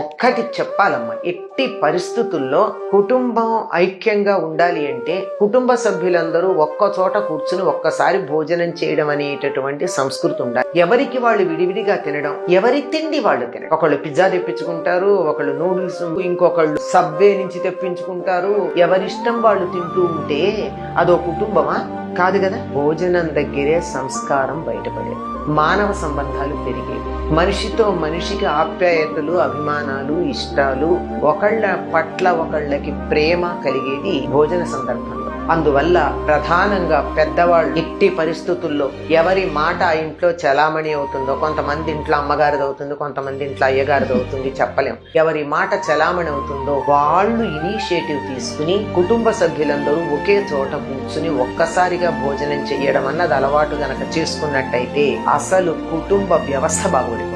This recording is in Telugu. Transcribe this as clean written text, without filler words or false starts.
ఒక్కటి చెప్పాలమ్మా, ఎట్టి పరిస్థితుల్లో కుటుంబం ఐక్యంగా ఉండాలి అంటే కుటుంబ సభ్యులందరూ ఒక్క చోట కూర్చుని ఒక్కసారి భోజనం చేయడం అనేటటువంటి సంస్కృతి ఉండాలి. ఎవరికి వాళ్ళు విడివిడిగా తినడం, ఎవరి తిండి వాళ్ళు తినడం. ఒకళ్ళు పిజ్జా తెప్పించుకుంటారు, ఒకళ్ళు నూడిల్స్, ఇంకొకళ్ళు సబ్వే నుంచి తెప్పించుకుంటారు. ఎవరిష్టం వాళ్ళు తింటూ ఉంటే అదో కుటుంబమా? కాదు కదా. భోజనం దగ్గరే సంస్కారం బయటపడేది, మానవ సంబంధాలు పెరిగేవి, మనిషితో మనిషికి ఆప్యాయతలు, అభిమానాలు, ఇష్టాలు, ఒకళ్ళ పట్ల ఒకళ్ళకి ప్రేమ కలిగేది భోజన సందర్భంలో. అందువల్ల ప్రధానంగా పెద్దవాళ్ళు ఎట్టి పరిస్థితుల్లో ఎవరి మాట ఆ ఇంట్లో చలామణి అవుతుందో, కొంతమంది ఇంట్లో అమ్మగారిది అవుతుంది, కొంతమంది ఇంట్లో అయ్యగారిది అవుతుంది, చెప్పలేం. ఎవరి మాట చలామణి అవుతుందో వాళ్ళు ఇనిషియేటివ్ తీసుకుని కుటుంబ సభ్యులందరూ ఒకే చోట కూర్చుని ఒక్కసారిగా భోజనం చేయడం అన్నది అలవాటు గనక చేసుకున్నట్టయితే అసలు కుటుంబ వ్యవస్థ బాగుపడిపోతుంది.